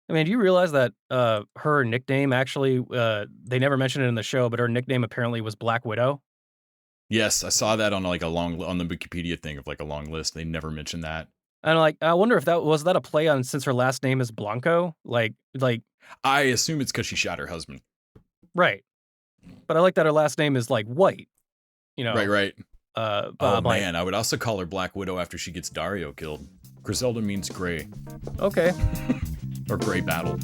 I mean, do you realize that her nickname actually they never mentioned it in the show, but her nickname apparently was Black Widow? Yes, I saw that on like on the Wikipedia thing of like a long list. They never mentioned that. And like I wonder if that a play on since her last name is Blanco? Like I assume it's because she shot her husband. right. But I like that her last name is like White, you Right, know. right. But Oh I'm like, man, I would also call her Black Widow after she gets Dario killed. Griselda means gray okay. or gray battle.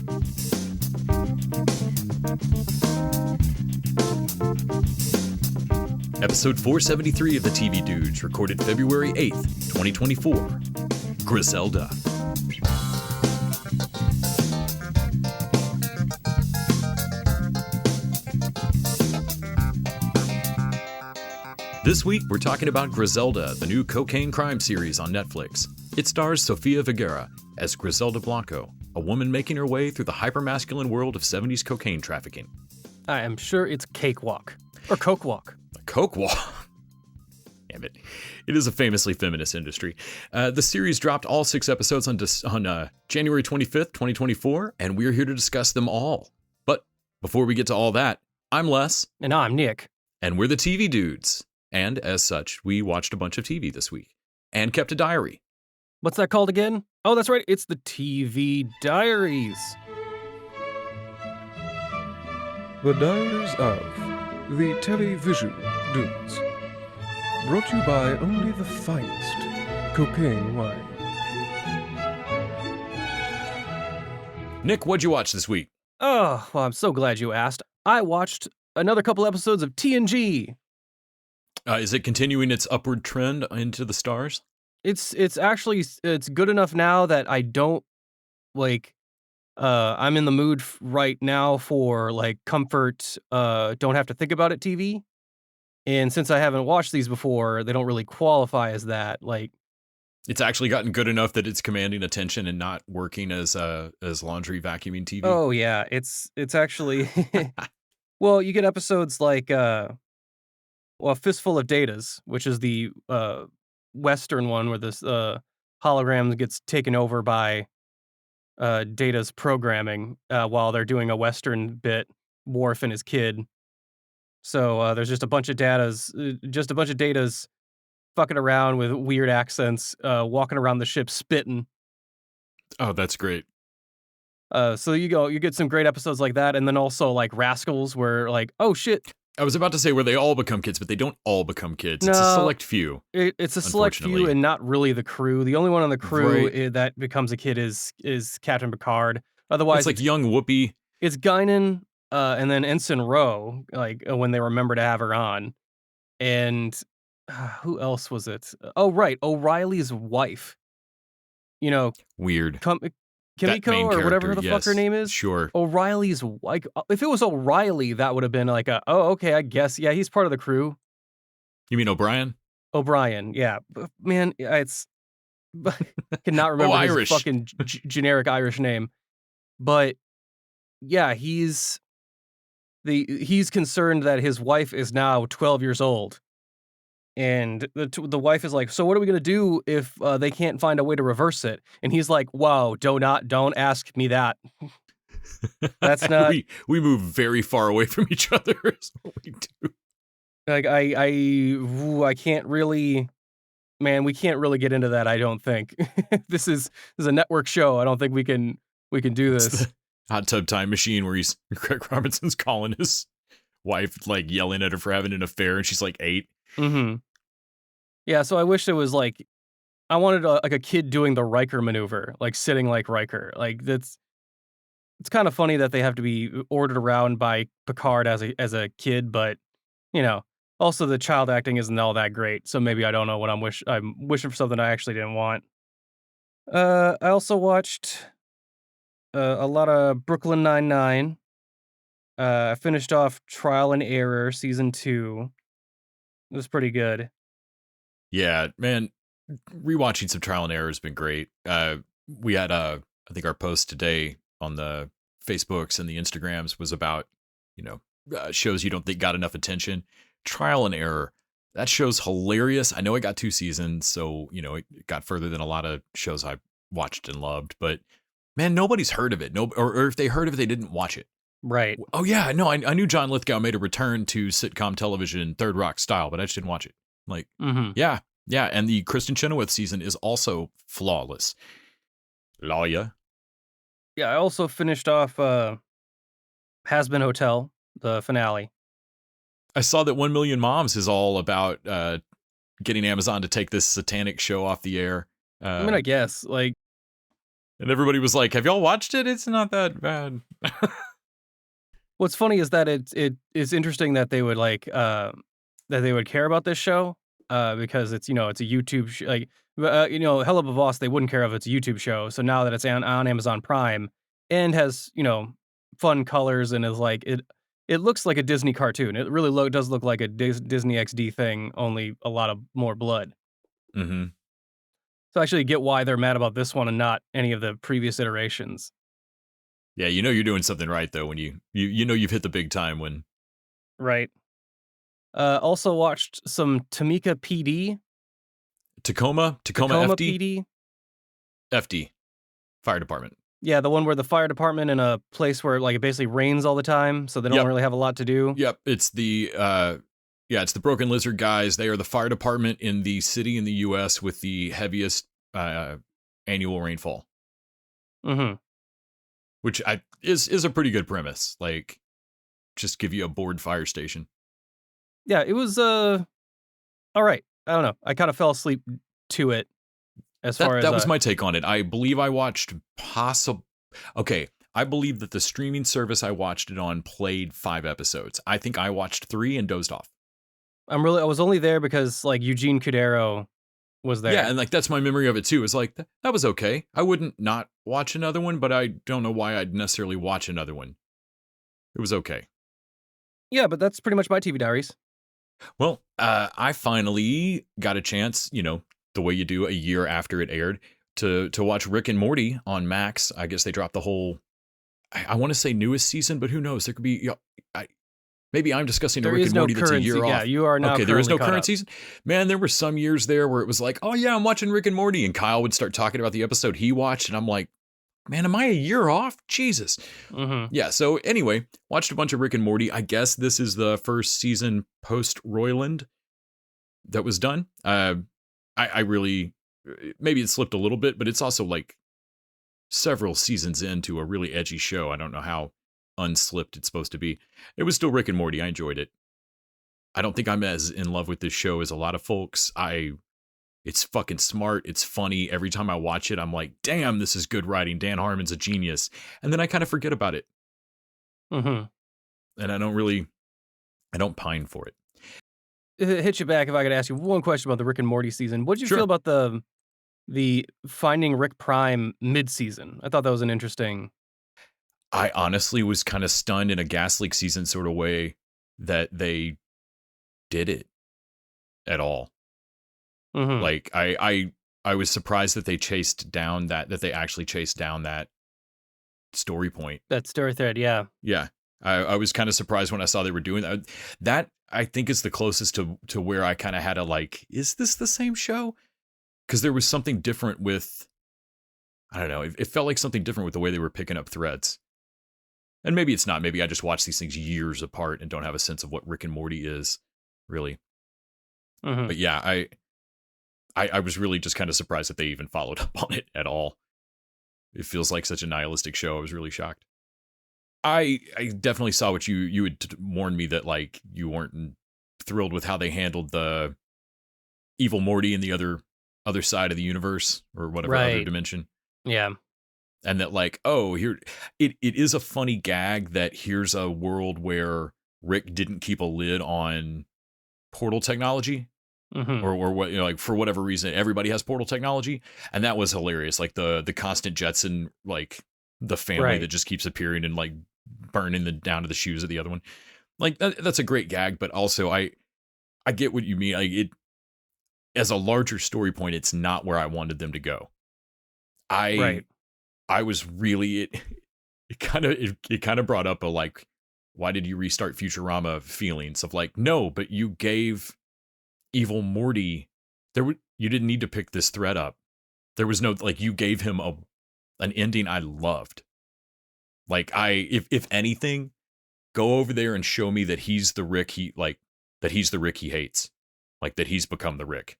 Episode 473 of the TV Dudes, recorded February 8th, 2024. Griselda. This week, we're talking about Griselda, the new cocaine crime series on Netflix. It stars Sofía Vergara as Griselda Blanco, a woman making her way through the hypermasculine world of 70s cocaine trafficking. I am sure it's Cakewalk or Coke Walk. A coke wall. Damn it. It is a famously feminist industry. The series dropped all 6 episodes on January 25th, 2024, and we're here to discuss them all. But before we get to all that, I'm Les. And I'm Nick. And we're the TV Dudes. And as such, we watched a bunch of TV this week and kept a diary. What's that called again? Oh, that's right. It's the TV Diaries. The Diaries of the Television Dudes. Brought to you by only the finest cocaine wine. Nick, what'd you watch this week? Oh, well, I'm so glad you asked. I watched another couple episodes of TNG. Is it continuing its upward trend into the stars? It's actually it's good enough now that I don't like I'm in the mood right now for like comfort don't have to think about it TV. And since I haven't watched these before, they don't really qualify as that. Like It's actually gotten good enough that it's commanding attention and not working as laundry vacuuming TV. oh yeah, it's actually well, you get episodes like well, Fistful of Datas, which is the Western one where this hologram gets taken over by Data's programming while they're doing a Western bit, Worf and his kid. So there's just a bunch of Datas fucking around with weird accents, walking around the ship spitting. Oh, that's great. So you get some great episodes like that, and then also like Rascals, where like, oh shit, I was about to say where they all become kids, but they don't all become kids. It's a no, select few. it's a select few Unfortunately. and not really the crew. The only one on the crew Right. that becomes a kid is Captain Picard. It's Otherwise, like young Whoopi. it's Guinan, and then Ensign Rowe, like when they remember to have her on, and who else was it? Oh right, O'Reilly's wife. You know, Weird. That Kimiko main or whatever character, the fuck her yes. name is. Sure. O'Reilly's like, if it was O'Reilly, that would have been like a, oh okay, I guess yeah, he's part of the crew. You mean O'Brien? O'Brien, yeah, man, it's cannot remember his Irish. fucking generic Irish name, but yeah, he's concerned that his wife is now 12 years old. And the wife is like, so what are we gonna do if they can't find a way to reverse it? And he's like, whoa, don't ask me that. That's not we move very far away from each other. Is what we do. like I can't really, man, we can't really get into that. I don't think this is a network show. I don't think we can do It's this. the hot tub time machine where Craig Robinson's calling his wife, like yelling at her for having an affair, and she's like 8. Mm-hmm. Yeah, so I wish it was like I wanted like a kid doing the Riker maneuver, like sitting like Riker. Like it's kind of funny that they have to be ordered around by Picard as a kid, but you know, also the child acting isn't all that great. So maybe I don't know what I'm wishing for something I actually didn't want. I also watched a lot of Brooklyn Nine-Nine. I finished off Trial and Error season 2. It was pretty good. Yeah, man, rewatching some Trial and Error has been great. We had I think our post today on the Facebooks and the Instagrams was about, shows you don't think got enough attention. Trial and Error, that show's hilarious. I know it got 2 seasons, so it got further than a lot of shows I watched and loved, but Man, nobody's heard of it. No, or if they heard of it, they didn't watch it. Right. Oh yeah, no, I knew John Lithgow made a return to sitcom television, Third Rock style, but I just didn't watch it. Like, Mm-hmm. yeah, and the Kristen Chenoweth season is also flawless. Lawyer. Yeah, I also finished off Has Been Hotel, the finale. I saw that 1 Million Moms is all about getting Amazon to take this satanic show off the air. I mean, I guess, like, And everybody was like, "Have y'all watched it? It's not that bad." what's funny is that it's interesting that they would care about this show, because it's it's a YouTube Hell of a Boss, they wouldn't care if it's a YouTube show. So now that it's on Amazon Prime and has fun colors and is like it looks like a Disney cartoon. It really does look like a Disney XD thing, only a lot of more blood. Mm-hmm. So I actually get why they're mad about this one and not any of the previous iterations. Yeah, you know you're doing something right though when you know you've hit the big time when. Right. Also watched some Tamika PD. Tacoma Tacoma FD PD. FD Fire Department. Yeah, the one where the fire department in a place where like it basically rains all the time, so they don't Yep. really have a lot to do. Yep, it's the it's the Broken Lizard guys. They are the fire department in the city in the U.S. with the heaviest annual rainfall, Mm-hmm. which is a pretty good premise. Like, just give you a bored fire station. Yeah, it was all right. I don't know. I kind of fell asleep to it as far as That was my take on it. I believe I watched Okay, I believe that the streaming service I watched it on played 5 episodes. I think I watched 3 and dozed off. I was only there because like Eugene Cudero was there. Yeah, and like that's my memory of it too. It's like that was okay. I wouldn't not watch another one, but I don't know why I'd necessarily watch another one. It was okay. Yeah, but that's pretty much my TV diaries. Well, I finally got a chance, the way you do a year after it aired, to watch Rick and Morty on Max. I guess they dropped the whole, I want to say newest season, but who knows? There could be, maybe I'm discussing a Rick and Morty that's a year off. Yeah, you are now. Okay, there is no current up. season. Man, there were some years there where it was like, oh yeah, I'm watching Rick and Morty, and Kyle would start talking about the episode he watched, and I'm like, man, am I a year off? Jesus. Mm-hmm. Yeah, so anyway, watched a bunch of Rick and Morty. I guess this is the first season post-Roiland that was done. I really, maybe it slipped a little bit, but it's also like several seasons into a really edgy show. I don't know how unslipped it's supposed to be. It was still Rick and Morty. I enjoyed it. I don't think I'm as in love with this show as a lot of folks. It's fucking smart. It's funny. Every time I watch it, I'm like, damn, this is good writing. Dan Harmon's a genius. And then I kind of forget about it. Mm-hmm. And I don't pine for it. It hit you back if I could ask you one question about the Rick and Morty season. What did you Sure. feel about the Finding Rick Prime mid-season? I thought that was an interesting. I honestly was kind of stunned in a Gas Leak season sort of way that they did it at all. Mm-hmm. Like I was surprised that they actually chased down that story point. That story thread, yeah. Yeah. I was kind of surprised when I saw they were doing that. That I think is the closest to where I kind of had a like, is this the same show? Because there was something different with, I don't know, it felt like something different with the way they were picking up threads. And maybe it's not. Maybe I just watch these things years apart and don't have a sense of what Rick and Morty is, really. Mm-hmm. But yeah, I was really just kind of surprised that they even followed up on it at all. It feels like such a nihilistic show. I was really shocked. I definitely saw what you had warned me that like you weren't thrilled with how they handled the evil Morty in the other side of the universe or whatever other dimension. Yeah. And that like, oh, here it is a funny gag that here's a world where Rick didn't keep a lid on portal technology. Mm-hmm. Or what, like for whatever reason everybody has portal technology, and that was hilarious. Like the constant Jetson, like the family that just keeps appearing and like burning down to the shoes of the other one. Like that's a great gag, but also I get what you mean. Like it as a larger story point, it's not where I wanted them to go. I was really it kind of brought up a like, why did you restart Futurama feelings of like, no, but you gave evil Morty you didn't need to pick this thread up. There was no like, you gave him an ending I loved. Like if anything, go over there and show me that he's the Rick that he's the Rick he hates. Like that he's become the Rick.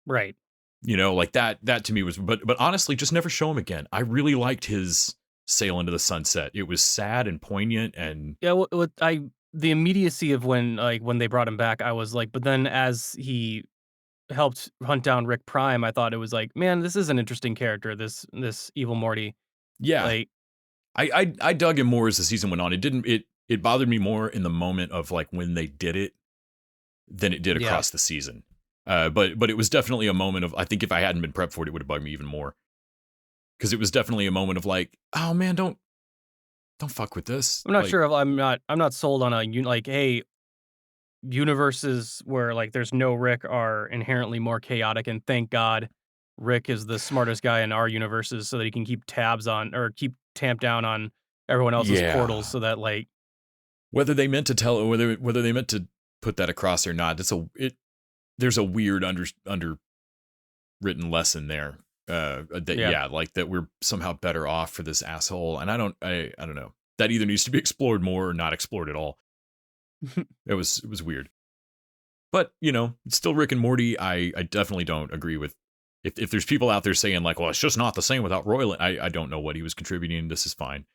Right. Like that to me was, but honestly, just never show him again. I really liked his Sail into the Sunset. It was sad and poignant and Yeah, the immediacy of when they brought him back, I was like, but then as he helped hunt down Rick Prime, I thought it was like, man, this is an interesting character, this evil Morty. yeah, Like, I dug him more as the season went on. It bothered me more in the moment of like when they did it than it did yeah. across the season. But it was definitely a moment of, I think if I hadn't been prepped for it would have bugged me even more. Because it was definitely a moment of like, oh man, don't fuck with this. I'm not Like, sure if I'm not sold on like, hey, universes where like there's no Rick are inherently more chaotic, and thank God Rick is the smartest guy in our universes so that he can keep tabs on or keep tamp down on everyone else's portals yeah. so that like Whether they meant to tell or whether they meant to put that across or not, there's a weird underwritten lesson there. That yeah. like that we're somehow better off for this asshole. And I don't know. That either needs to be explored more or not explored at all. It was weird. But, it's still Rick and Morty. I definitely don't agree with if there's people out there saying like, well, it's just not the same without Roiland. I don't know what he was contributing. This is fine.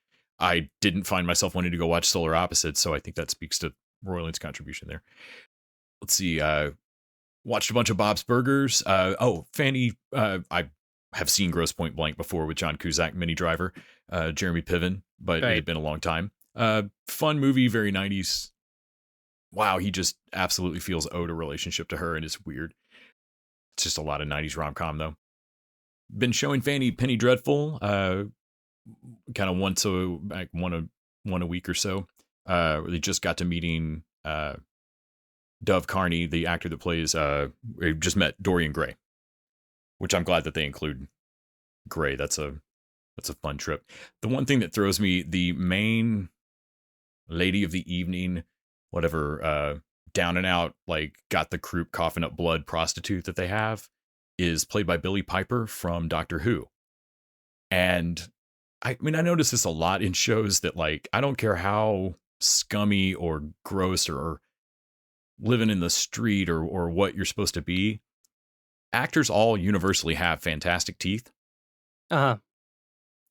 I didn't find myself wanting to go watch Solar Opposites, so I think that speaks to Roiland's contribution there. Let's see. Watched a bunch of Bob's Burgers. Fanny. I have seen Grosse Point Blank before with John Cusack, Minnie Driver, Jeremy Piven, but it had been a long time. Fun movie, very 90s. Wow, he just absolutely feels owed a relationship to her, and it's weird. It's just a lot of 90s rom-com, though. Been showing Fanny Penny Dreadful, kind of one a week or so. They just got to meeting Dove Carney, the actor that plays, we just met Dorian Gray, which I'm glad that they include Gray. That's a fun trip. The one thing that throws me, the main lady of the evening, whatever, down and out, like got the croup coughing up blood prostitute that they have, is played by Billie Piper from Doctor Who. And I mean, I notice this a lot in shows that, like, I don't care how scummy or gross or living in the street or what you're supposed to be, actors all universally have fantastic teeth. Uh-huh.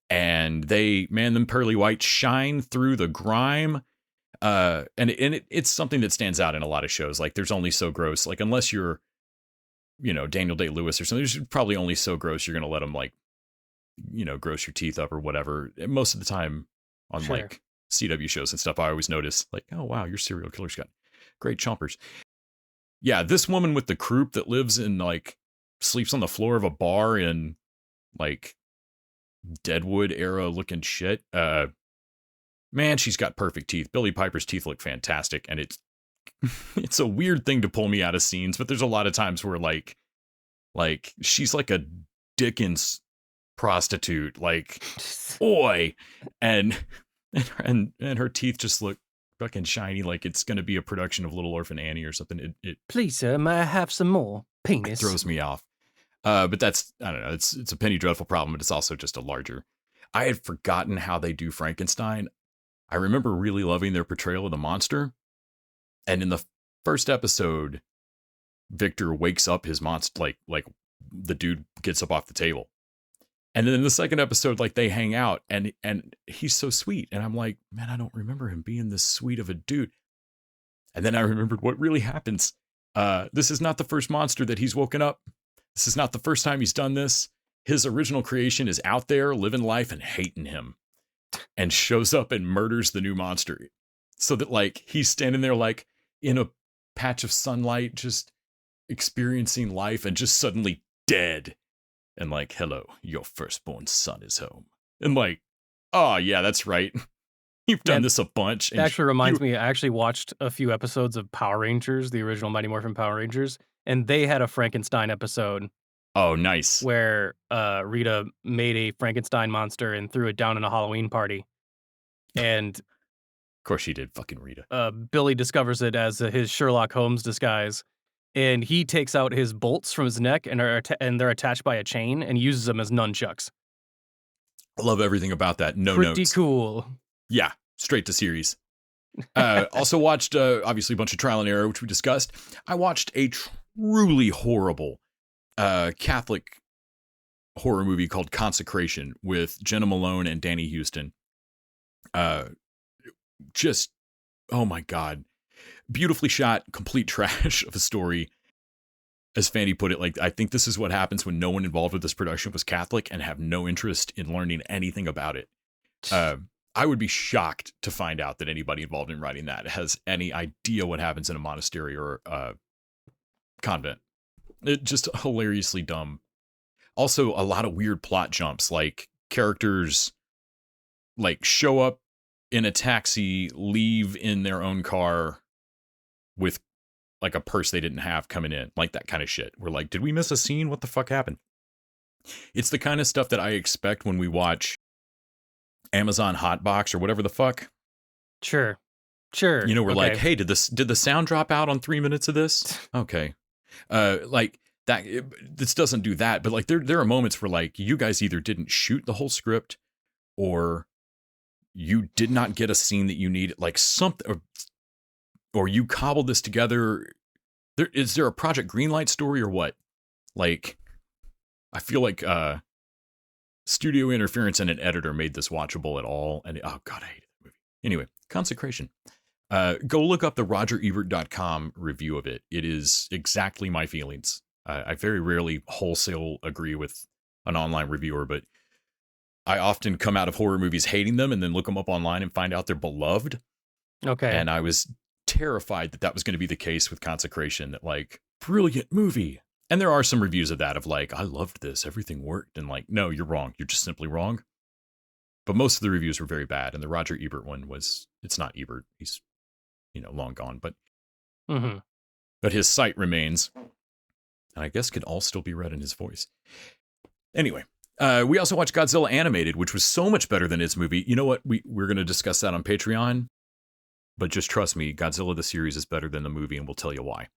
And them pearly whites shine through the grime. It's something that stands out in a lot of shows. Like, there's only so gross, like, unless you're, Daniel Day-Lewis or something, there's probably only so gross you're going to let them, like, gross your teeth up or whatever. And most of the time on like CW shows and stuff, I always notice like, oh, wow, your serial killer's got great chompers. Yeah, this woman with the croup that lives in like, sleeps on the floor of a bar in like Deadwood era looking shit. Man, she's got perfect teeth. Billie Piper's teeth look fantastic, and it's a weird thing to pull me out of scenes, but there's a lot of times where like she's like a Dickens prostitute, like, oi, and her teeth just look fucking shiny, like it's gonna be a production of Little Orphan Annie or something. It Please, sir, may I have some more penis? throws me off. But that's, I don't know, it's a Penny Dreadful problem, but it's also just a larger. I had forgotten how they do Frankenstein. I remember really loving their portrayal of the monster. And in the first episode, Victor wakes up his monster, like the dude gets up off the table. And then in the second episode, like they hang out and he's so sweet. And I'm like, man, I don't remember him being this sweet of a dude. And then I remembered what really happens. This is not the first monster that he's woken up. This is not the first time he's done this. His original creation is out there living life and hating him, and shows up and murders the new monster. So that like he's standing there like in a patch of sunlight, just experiencing life, and just suddenly dead. And like, hello, your firstborn son is home. And like, oh yeah, that's right. You've done this a bunch. It actually reminds me, I actually watched a few episodes of Power Rangers, the original Mighty Morphin Power Rangers, and they had a Frankenstein episode. Oh, nice. Where Rita made a Frankenstein monster and threw it down in a Halloween party. And of course she did, fucking Rita. Billy discovers it as his Sherlock Holmes disguise. And he takes out his bolts from his neck and they're attached by a chain and uses them as nunchucks. I love everything about that. No Pretty notes. cool. Yeah, straight to series. Also watched, obviously, a bunch of Trial and Error, which we discussed. I watched a truly horrible Catholic horror movie called Consecration with Jenna Malone and Danny Houston. Just, oh my God. Beautifully shot, complete trash of a story. As Fanny put it, like, I think this is what happens when no one involved with this production was Catholic and have no interest in learning anything about it. I would be shocked to find out that anybody involved in writing that has any idea what happens in a monastery or a convent. It just hilariously dumb. Also, a lot of weird plot jumps, like characters like show up in a taxi, leave in their own car with like a purse they didn't have coming in, like that kind of shit. We're like, did we miss a scene? What the fuck happened? It's the kind of stuff that I expect when we watch Amazon Hotbox or whatever the fuck. Sure. You know, we're Okay. like, hey, did the sound drop out on 3 minutes of this? Okay. Like that, this doesn't do that, but like there are moments where like you guys either didn't shoot the whole script or you did not get a scene that you need, like something, or you cobbled this together. Is there a Project Greenlight story or what? Like, I feel like studio interference and an editor made this watchable at all. And oh God, I hate the movie. Anyway, Consecration. Go look up the RogerEbert.com review of it. It is exactly my feelings. I very rarely wholesale agree with an online reviewer, but I often come out of horror movies hating them and then look them up online and find out they're beloved. Okay. And I was terrified that that was going to be the case with Consecration, that like, brilliant movie. And there are some reviews of that of like, I loved this, everything worked. And like, no, you're wrong. You're just simply wrong. But most of the reviews were very bad. And the Roger Ebert one was, it's not Ebert. He's, long gone, but his site remains. And I guess could all still be read in his voice. Anyway, we also watched Godzilla Animated, which was so much better than his movie. You know what? We're going to discuss that on Patreon. But just trust me, Godzilla the series is better than the movie, and we'll tell you why.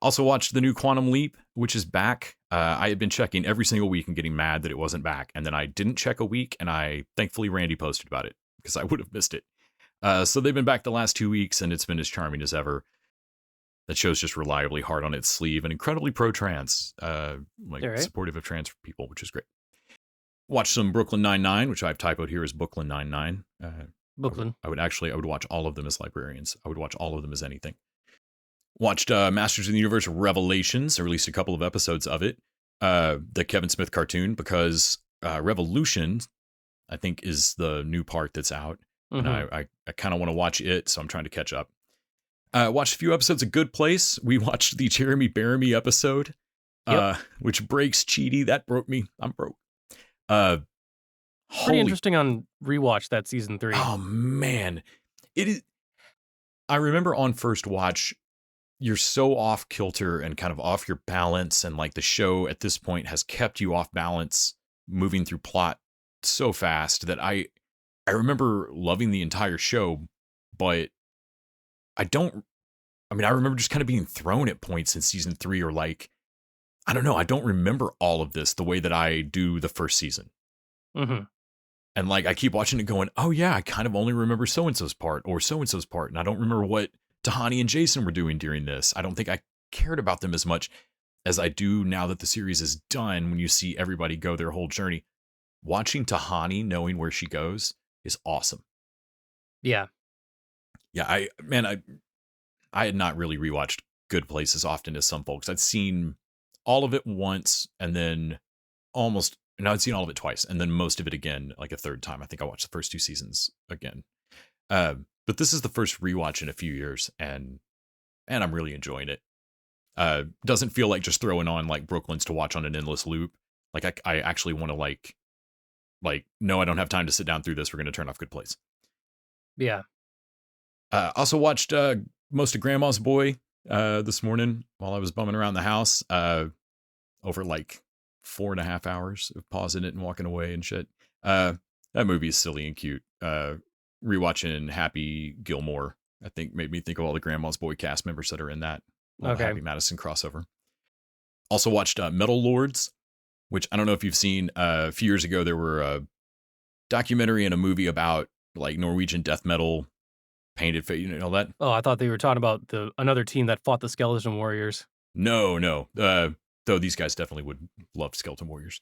Also watched the new Quantum Leap, which is back. I had been checking every single week and getting mad that it wasn't back. And then I didn't check a week, and thankfully Randy posted about it, because I would have missed it. So they've been back the last 2 weeks, and it's been as charming as ever. That show's just reliably hard on its sleeve and incredibly pro-trans, supportive of trans people, which is great. Watched some Brooklyn Nine-Nine, which I've typoed here as Brooklyn Nine-Nine. Brooklyn. I would watch all of them as librarians. I would watch all of them as anything. Watched Masters of the Universe Revelations. I released a couple of episodes of it. The Kevin Smith cartoon, because Revolution, I think, is the new part that's out. And I kind of want to watch it, so I'm trying to catch up. Watched a few episodes of Good Place. We watched the Jeremy Bearimy episode, which breaks Cheaty. That broke me. I'm broke. Pretty interesting on rewatch, that season 3. Oh man, it is. I remember on first watch, you're so off kilter and kind of off your balance, and like the show at this point has kept you off balance, moving through plot so fast that I remember loving the entire show, but I remember just kind of being thrown at points in season 3, or like, I don't know, I don't remember all of this the way that I do the first season. And like, I keep watching it going, oh yeah, I kind of only remember so-and-so's part or so-and-so's part. And I don't remember what Tahani and Jason were doing during this. I don't think I cared about them as much as I do now that the series is done. When you see everybody go their whole journey, watching Tahani, knowing where she goes, is awesome. Yeah. Yeah. I had not really rewatched Good Place as often as some folks. I'd seen all of it once, and then I'd seen all of it twice, and then most of it again, like a third time. I think I watched the first 2 seasons again. But this is the first rewatch in a few years, and I'm really enjoying it. Doesn't feel like just throwing on like Brooklyn's to watch on an endless loop. Like I actually want to like, no, I don't have time to sit down through this. We're going to turn off Good Place. Yeah. Also watched most of Grandma's Boy this morning while I was bumming around the house over like 4.5 hours of pausing it and walking away and shit. That movie is silly and cute. Rewatching Happy Gilmore, I think, made me think of all the Grandma's Boy cast members that are in that Happy Madison crossover. Also watched Metal Lords, which I don't know if you've seen. A few years ago, there were documentary and a movie about like Norwegian death metal, painted face. You know that? Oh, I thought they were talking about another team that fought the Skeleton Warriors. No. Though these guys definitely would love Skeleton Warriors.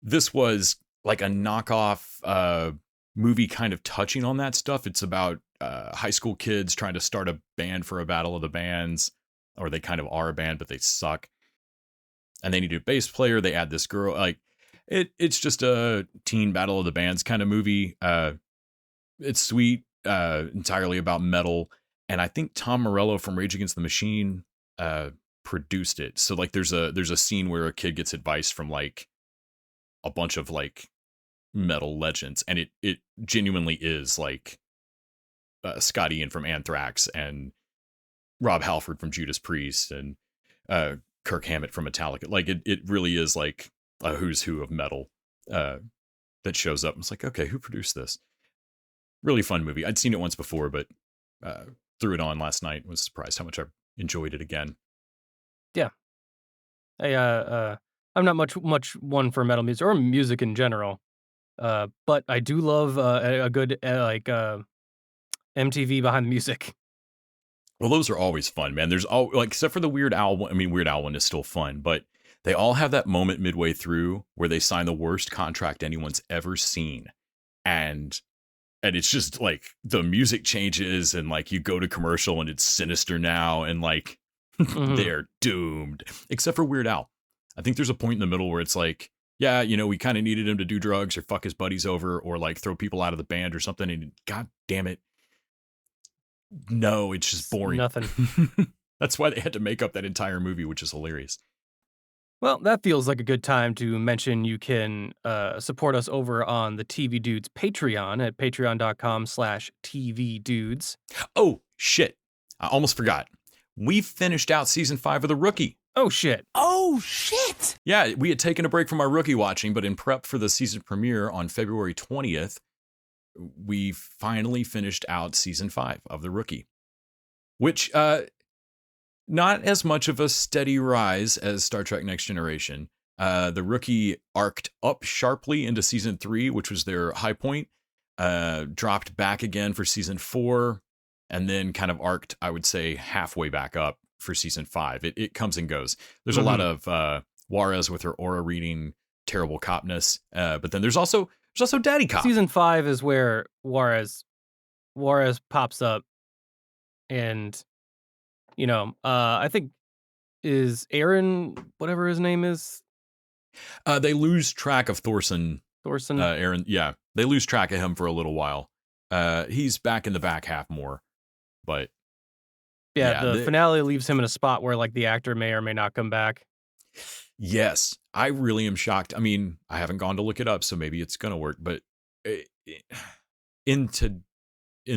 This was like a knockoff movie kind of touching on that stuff. It's about high school kids trying to start a band for a battle of the bands, or they kind of are a band, but they suck. And they need a bass player. They add this girl. Like it's just a teen battle of the bands kind of movie. It's sweet, entirely about metal. And I think Tom Morello from Rage Against the Machine produced it. So like there's a scene where a kid gets advice from like a bunch of like metal legends, and it genuinely is like Scott Ian from Anthrax and Rob Halford from Judas Priest and Kirk Hammett from Metallica. Like it really is like a who's who of metal that shows up. It's like, okay, who produced this? Really fun movie. I'd seen it once before, but threw it on last night. Was surprised how much I enjoyed it again. Yeah. I'm not much one for metal music or music in general. But I do love a good MTV behind the music. Well, those are always fun, man. There's all like, except for the Weird Al one. I mean, Weird Al one is still fun, but they all have that moment midway through where they sign the worst contract anyone's ever seen, and it's just like the music changes, and like you go to commercial and it's sinister now, and like they're doomed. Except for Weird Al, I think there's a point in the middle where it's like, yeah, you know, we kind of needed him to do drugs or fuck his buddies over or like throw people out of the band or something, and god damn it. No, it's just boring. Nothing. That's why they had to make up that entire movie, which is hilarious. Well, that feels like a good time to mention you can support us over on the TV Dudes Patreon at patreon.com/tvdudes. Oh, shit. I almost forgot. We finished out season 5 of The Rookie. Oh, shit. Oh, shit. Yeah, we had taken a break from our Rookie watching, but in prep for the season premiere on February 20th, we finally finished out season 5 of The Rookie, which not as much of a steady rise as Star Trek Next Generation. The Rookie arced up sharply into season 3, which was their high point, dropped back again for season 4, and then kind of arced, I would say, halfway back up for season 5. It comes and goes. There's a lot of Juarez with her aura reading, terrible copness, but then there's also Daddy Cop. Season 5 is where Juarez pops up, and you know, I think is Aaron, whatever his name is. They lose track of Thorson. Aaron, yeah, they lose track of him for a little while. He's back in the back half more, but the finale leaves him in a spot where like the actor may or may not come back. Yes, I really am shocked. I mean, I haven't gone to look it up, so maybe it's going to work. But in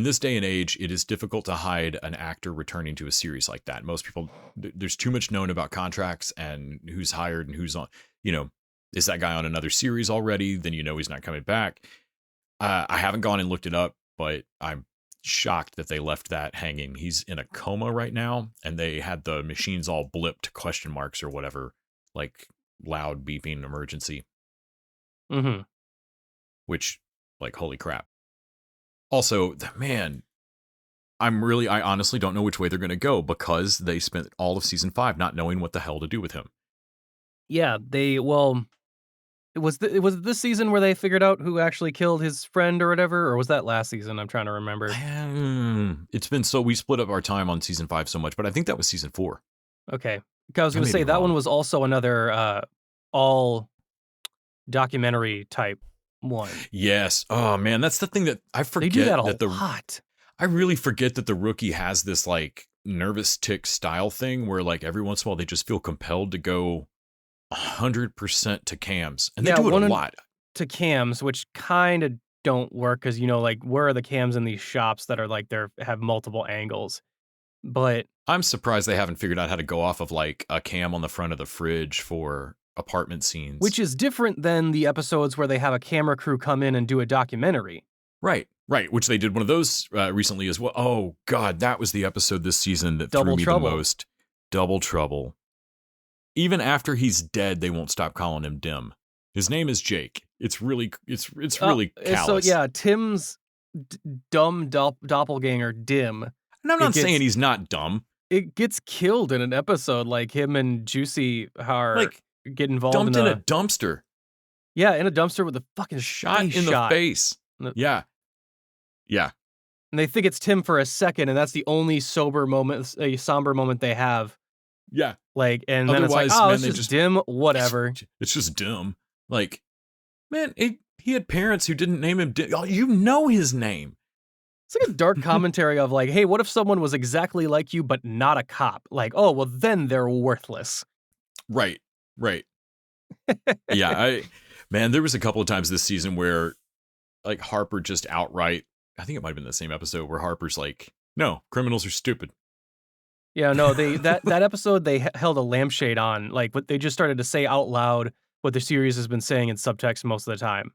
this day and age, it is difficult to hide an actor returning to a series like that. Most people, there's too much known about contracts and who's hired and who's on. You know, is that guy on another series already? Then you know he's not coming back. I haven't gone and looked it up, but I'm shocked that they left that hanging. He's in a coma right now, and they had the machines all blipped question marks or whatever, like loud beeping emergency. Which, like, holy crap. Also, man, I honestly don't know which way they're going to go, because they spent all of season 5 not knowing what the hell to do with him. Yeah, it was this season where they figured out who actually killed his friend or whatever, or was that last season? I'm trying to remember. It's been we split up our time on season 5 so much, but I think that was season 4. Okay. I was going to say that one was also another all documentary type one. Yes. Oh man, that's the thing that I forget. They do that a lot. I really forget that The Rookie has this like nervous tick style thing where like every once in a while they just feel compelled to go 100% to cams, and they do it a lot to cams, which kind of don't work because, you know, like where are the cams in these shops that are like have multiple angles? But I'm surprised they haven't figured out how to go off of like a cam on the front of the fridge for apartment scenes, which is different than the episodes where they have a camera crew come in and do a documentary. Right. Which they did one of those recently as well. Oh God, that was the episode this season that threw me the most. Double Trouble. Even after he's dead, they won't stop calling him Dim. His name is Jake. It's really callous. So yeah, Tim's dumb doppelganger, Dim. And I'm not saying he's not dumb. It gets killed in an episode, like him and Juicy are get involved dumped in a dumpster. Yeah, in a dumpster with a fucking shot in the face. Yeah. And they think it's Tim for a second, and that's the only somber moment they have. Yeah. Like, and then otherwise, it's like, it's just Dim, whatever. It's just Dim. Like, man, he had parents who didn't name him Dim. You know his name. It's like a dark commentary of like, hey, what if someone was exactly like you, but not a cop? Like, oh, well, then they're worthless. Right. Yeah, there was a couple of times this season where like Harper just outright, I think it might have been the same episode where Harper's like, no, criminals are stupid. Yeah, no, that episode they held a lampshade on, like what they just started to say out loud what the series has been saying in subtext most of the time.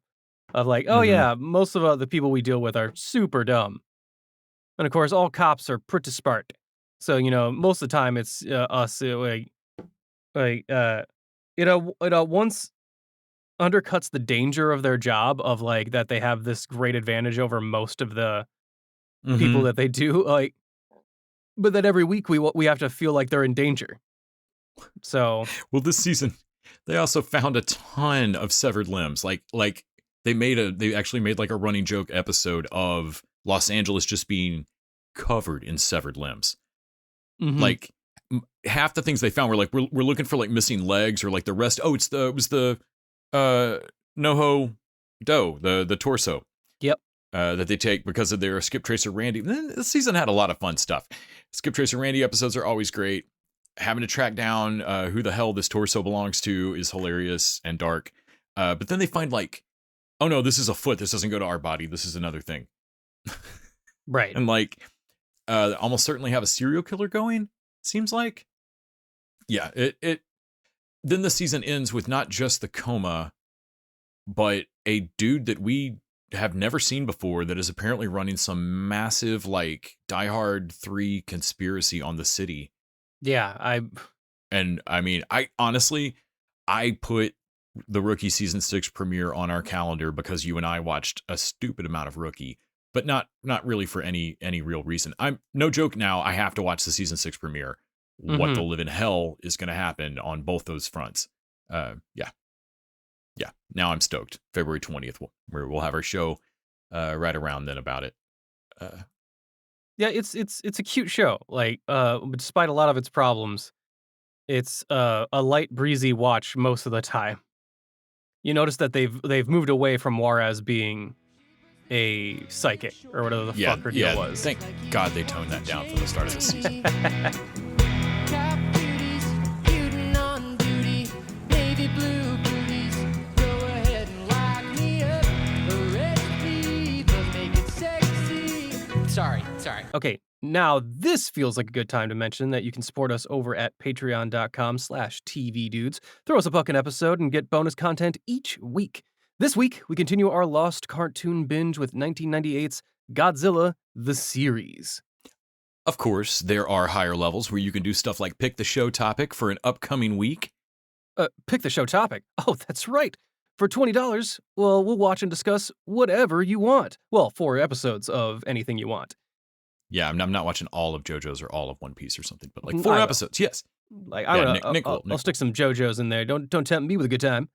Of like, oh yeah, most of the people we deal with are super dumb. And of course, all cops are pretty smart. So, most of the time it's us, it once undercuts the danger of their job of like that they have this great advantage over most of the people that they do, like, but that every week we have to feel like they're in danger. So, well, this season they also found a ton of severed limbs. Like they actually made like a running joke episode of Los Angeles just being covered in severed limbs. Like half the things they found were like we're looking for like missing legs or like the rest. Oh, it was the Noho Doe, the torso. Yep. That they take because of their Skip Tracer Randy. This season had a lot of fun stuff. Skip Tracer Randy episodes are always great. Having to track down who the hell this torso belongs to is hilarious and dark. But then they find like, oh no, this is a foot. This doesn't go to our body. This is another thing. Right. And like, almost certainly have a serial killer going. Seems like. Yeah. Then the season ends with not just the coma, but a dude that we have never seen before that is apparently running some massive like Die Hard 3 conspiracy on the city. Yeah, I honestly put the Rookie season 6 premiere on our calendar because you and I watched a stupid amount of Rookie, but not really for any real reason. I'm no joke now. I have to watch the season 6 premiere. What the living hell is going to happen on both those fronts? Yeah. Now I'm stoked. February 20th, we'll have our show right around then about it. Yeah, it's a cute show. Like, despite a lot of its problems, it's a light, breezy watch most of the time. You notice that they've moved away from Juarez being a psychic or whatever the fuck her deal was. Thank God they toned that down from the start of the season. Sorry. Okay, now this feels like a good time to mention that you can support us over at patreon.com/tvdudes. Throw us a buck an episode and get bonus content each week. This week, we continue our lost cartoon binge with 1998's Godzilla, the series. Of course, there are higher levels where you can do stuff like pick the show topic for an upcoming week. Pick the show topic? Oh, that's right. For $20, well, we'll watch and discuss whatever you want. Well, 4 episodes of anything you want. Yeah, I'm not watching all of JoJo's or all of One Piece or something, but like 4 episodes, yes. Like I'll stick some JoJo's in there. Don't tempt me with a good time.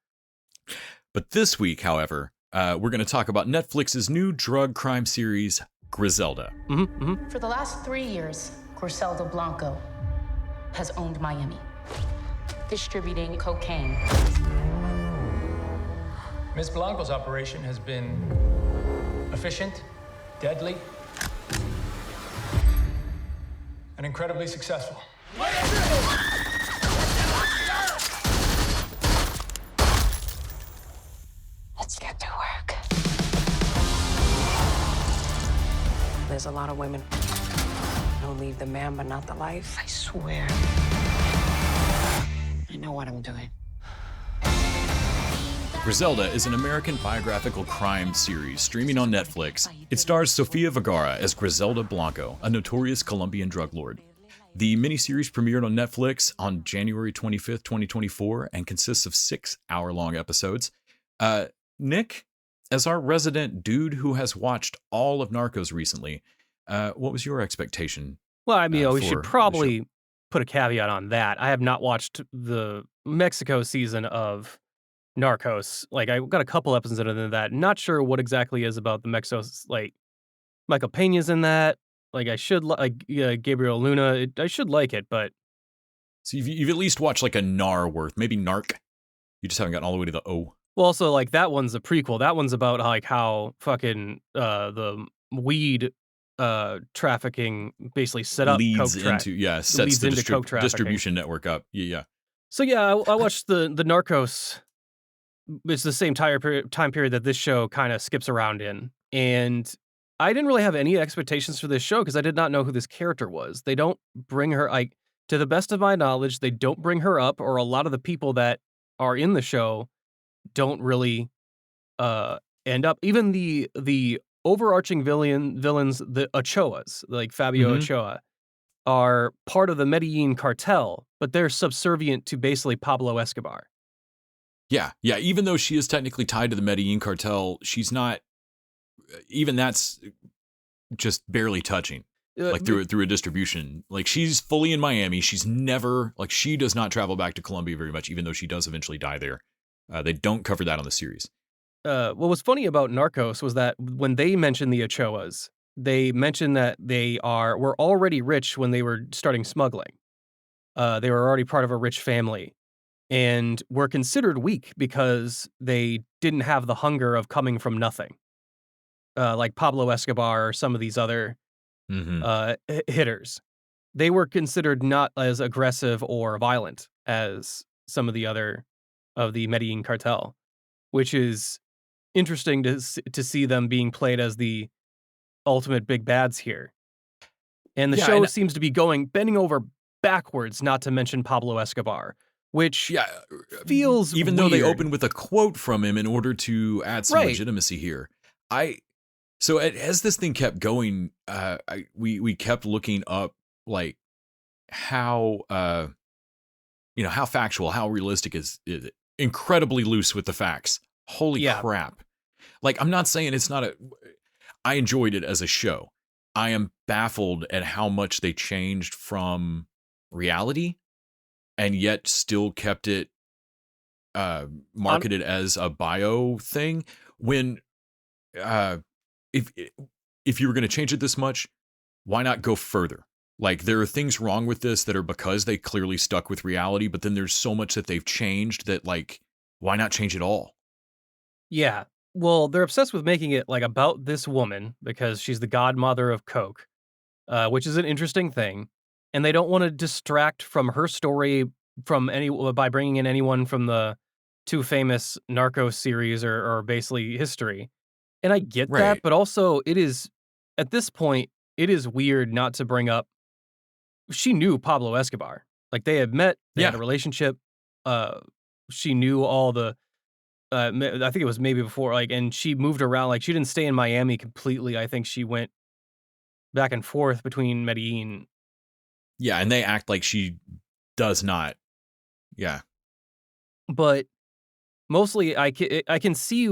But this week, however, we're going to talk about Netflix's new drug crime series, Griselda. For the last 3 years, Griselda Blanco has owned Miami, distributing cocaine. Ms. Blanco's operation has been efficient, deadly, and incredibly successful. Let's get to work. There's a lot of women who leave the man but not the life. I swear, I know what I'm doing. Griselda is an American biographical crime series streaming on Netflix. It stars Sofía Vergara as Griselda Blanco, a notorious Colombian drug lord. The miniseries premiered on Netflix on January 25th, 2024, and consists of 6 hour-long episodes. Nick, as our resident dude who has watched all of Narcos recently, what was your expectation Well, I mean, we should for the show? probably put a caveat on that. I have not watched the Mexico season of Narcos. Like, I got a couple episodes into that. Not sure what exactly is about the Mexico's, like, Michael Peña's in that. Like, I should like Gabriel Luna. I should like it, but So you've at least watched like a Nar worth, maybe Narc. You just haven't gotten all the way to the O. well, also like that one's a prequel. That one's about like how fucking the weed trafficking basically set up Leads coke into sets leads the into coke trafficking. distribution network up. Yeah. So yeah, I watched the Narcos. It's the same time period that this show kind of skips around in, and I didn't really have any expectations for this show because I did not know who this character was. They don't bring her, like, to the best of my knowledge, they don't bring her up, or a lot of the people that are in the show don't really end up. Even the overarching villains, the Ochoas, like Fabio Mhm. Ochoa, are part of the Medellin cartel, but they're subservient to basically Pablo Escobar. Yeah. Even though she is technically tied to the Medellin cartel, she's not. Even that's just barely touching. Like through a distribution. Like she's fully in Miami. She's never like she does not travel back to Colombia very much, even though she does eventually die there. They don't cover that on the series. What was funny about Narcos was that when they mentioned the Ochoas, they mentioned that were already rich when they were starting smuggling. They were already part of a rich family and were considered weak because they didn't have the hunger of coming from nothing. Like Pablo Escobar or some of these other Mm-hmm. hitters. They were considered not as aggressive or violent as some of the other of the Medellin cartel, which is interesting to see them being played as the ultimate big bads here. And the Yeah, show and seems to be bending over backwards, not to mention Pablo Escobar, which yeah, feels even though they weird. open with a quote from him in order to add some Right. legitimacy here. So as this thing kept going, we kept looking up like how how factual, how realistic is it? Incredibly loose with the facts. Holy Yeah. crap. Like I'm not saying it's not I enjoyed it as a show. I am baffled at how much they changed from reality and yet still kept it marketed as a bio thing when if you were going to change it this much, why not go further? Like there are things wrong with this that are because they clearly stuck with reality, but then there's so much that they've changed that like why not change it all? Yeah. Well, they're obsessed with making it like about this woman because she's the godmother of Coke, which is an interesting thing. And they don't want to distract from her story by bringing in anyone from the two famous Narcos series or basically history. And I get that, Right. but also it is at this point it is weird not to bring up. She knew Pablo Escobar, like they had met, they had a Yeah. relationship. She knew all the I think it was maybe before, like, and she moved around, like, she didn't stay in Miami completely, I think she went back and forth between Medellin. Yeah, and they act like she does not. Yeah. But mostly I can see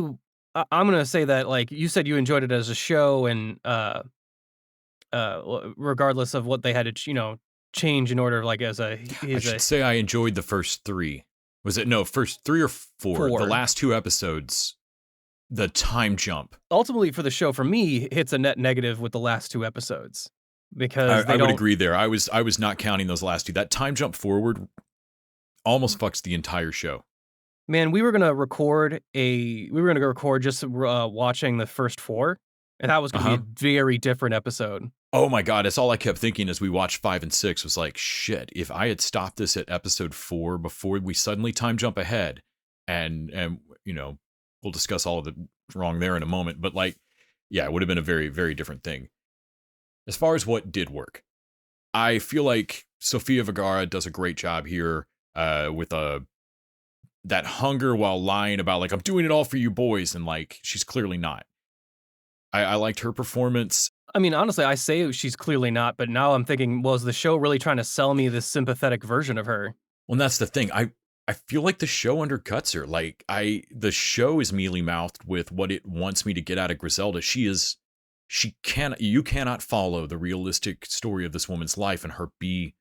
I'm gonna say that, like, you said you enjoyed it as a show and, regardless of what they had to change in order, like, as a I should say I enjoyed the first 3. Was it first 3 or 4? The 4. last 2 episodes, the time jump. Ultimately, for the show, for me, hits a net negative with the last 2 episodes because I would agree there. I was not counting those last 2. That time jump forward almost fucks the entire show. Man, we were gonna go record just watching the first 4, and that was gonna be a very different episode. Oh my god, it's all I kept thinking as we watched 5 and 6 was like, shit, if I had stopped this at episode 4 before we suddenly time jump ahead and we'll discuss all of the wrong there in a moment, but like, yeah, it would have been a very, very different thing. As far as what did work, I feel like Sofía Vergara does a great job here with that hunger while lying about like, I'm doing it all for you boys, and like, she's clearly not. I liked her performance. I mean, honestly, I say she's clearly not, but now I'm thinking, was the show really trying to sell me this sympathetic version of her? Well, and that's the thing. I feel like the show undercuts her. Like the show is mealy mouthed with what it wants me to get out of Griselda. You cannot follow the realistic story of this woman's life and her be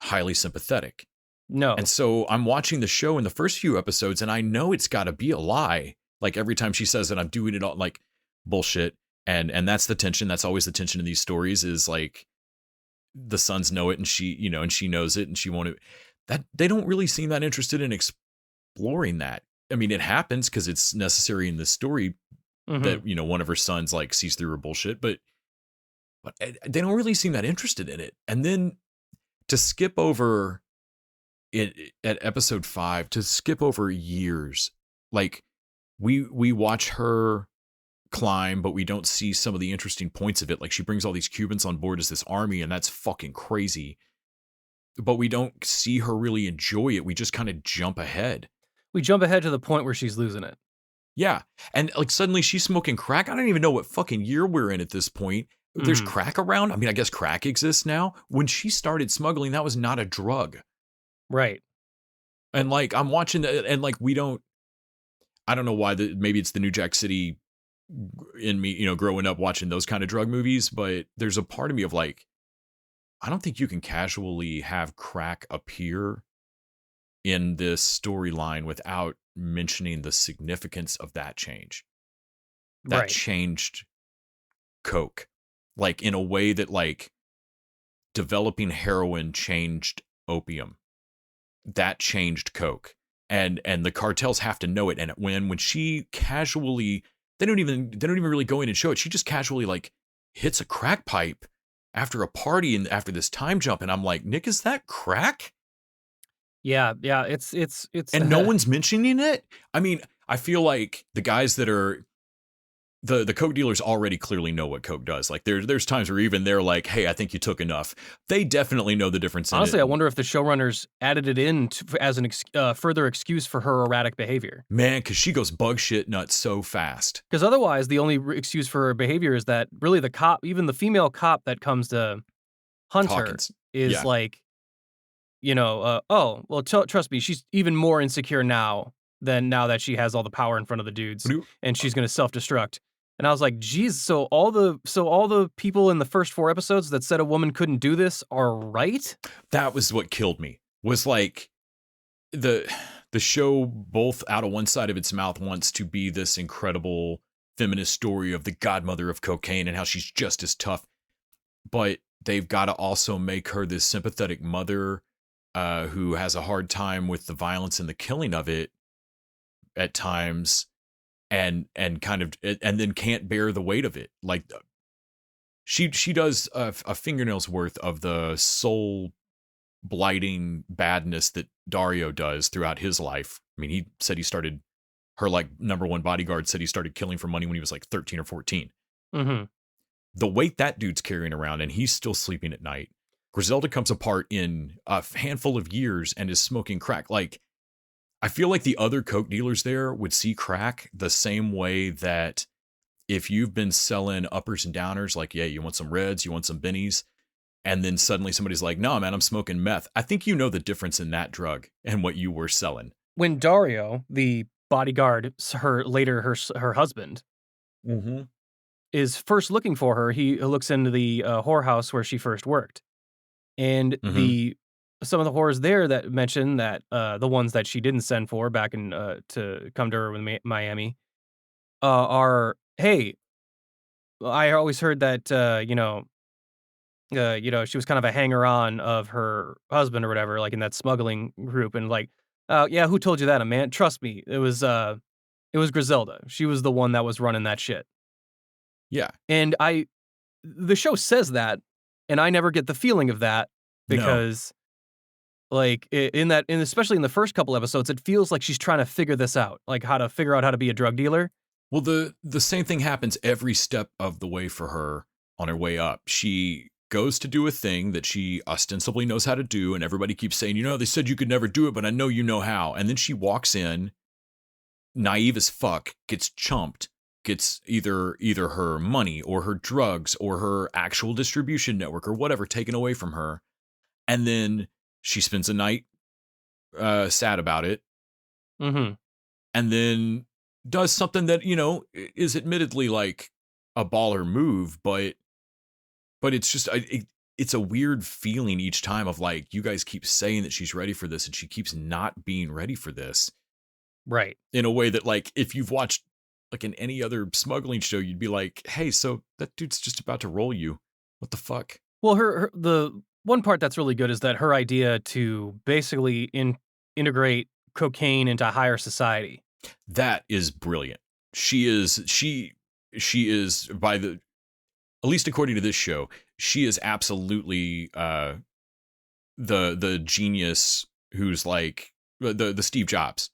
highly sympathetic. No. And so I'm watching the show in the first few episodes and I know it's got to be a lie. Like every time she says that I'm doing it all, like bullshit. And that's the tension. That's always the tension in these stories, is like the sons know it and she knows it and she won't. That they don't really seem that interested in exploring that. I mean, it happens because it's necessary in the story that, one of her sons like sees through her bullshit, but they don't really seem that interested in it. And then to skip over it at episode 5, to skip over years, like we watch her climb, but we don't see some of the interesting points of it. Like she brings all these Cubans on board as this army, and that's fucking crazy. But we don't see her really enjoy it. We just kind of jump ahead. We jump ahead to the point where she's losing it. Yeah. And like suddenly she's smoking crack. I don't even know what fucking year we're in at this point. There's crack around. I mean, I guess crack exists now. When she started smuggling, that was not a drug. Right. And like, I'm watching and like, I don't know why maybe it's the New Jack City in me, growing up watching those kind of drug movies, but there's a part of me of like, I don't think you can casually have crack appear in this storyline without mentioning the significance of that change. That changed coke, like in a way that like developing heroin changed opium. That changed coke, and the cartels have to know it. And when she casually, they don't even really go in and show it. She just casually like hits a crack pipe after a party and after this time jump, and I'm like, Nick, is that crack? Yeah, it's and no one's mentioning it. I mean, I feel like the guys that are the coke dealers already clearly know what coke does. Like there's times where even they're like, hey, I think you took enough. They definitely know the difference. Honestly, I wonder if the showrunners added it in as an further excuse for her erratic behavior. Man, because she goes bug shit nuts so fast. Because otherwise, the only excuse for her behavior is that really the cop, even the female cop that comes to hunt her, is like, oh, well, trust me, she's even more insecure now that she has all the power in front of the dudes, and she's going to self-destruct. And I was like, geez, so all the people in the first 4 episodes that said a woman couldn't do this are right? That was what killed me. Was like the show, both out of one side of its mouth, wants to be this incredible feminist story of the godmother of cocaine and how she's just as tough, but they've got to also make her this sympathetic mother who has a hard time with the violence and the killing of it at times, and kind of, and then can't bear the weight of it. Like she does a fingernail's worth of the soul blighting badness that Dario does throughout his life. I mean, he said he started, her like number one bodyguard said he started killing for money when he was like 13 or 14. The weight that dude's carrying around, and he's still sleeping at night. Griselda comes apart in a handful of years and is smoking crack. Like, I feel like the other coke dealers there would see crack the same way that if you've been selling uppers and downers, like, yeah, you want some reds, you want some bennies, and then suddenly somebody's like, no, man, I'm smoking meth. I think you know the difference in that drug and what you were selling. When Dario, the bodyguard, her husband, is first looking for her, he looks into the whorehouse where she first worked. And some of the whores there that mention that the ones that she didn't send for back in to come to her in Miami are, hey, I always heard that she was kind of a hanger-on of her husband or whatever, like in that smuggling group, and like, yeah, who told you that, man? Trust me, it was Griselda. She was the one that was running that shit. Yeah, and the show says that, and I never get the feeling of that because, like, especially in the first couple episodes, it feels like she's trying to figure this out, like how to figure out how to be a drug dealer. Well, the same thing happens every step of the way for her on her way up. She goes to do a thing that she ostensibly knows how to do, and everybody keeps saying, they said you could never do it, but I know you know how. And then she walks in, naive as fuck, gets chumped, gets either her money or her drugs or her actual distribution network or whatever taken away from her. And then she spends a night sad about it, Mm-hmm. and then does something that, is admittedly like a baller move, but it's just it's a weird feeling each time of like, you guys keep saying that she's ready for this and she keeps not being ready for this, Right. in a way that, like, if you've watched like in any other smuggling show, you'd be like, hey, so that dude's just about to roll you. What the fuck? Well, the one part that's really good is that her idea to basically integrate cocaine into higher society. That is brilliant. She is by the, at least according to this show, she is absolutely the genius who's like the Steve Jobs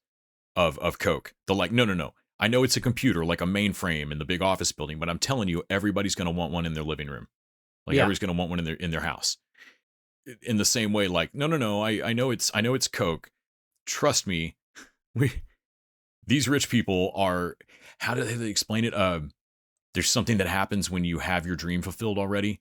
of Coke. The like, no. I know it's a computer, like a mainframe in the big office building, but I'm telling you, everybody's going to want one in their living room. Like, everybody's going to want one in their house. In the same way, like, no. I know it's Coke. Trust me. These rich people are, how do they explain it? There's something that happens when you have your dream fulfilled already.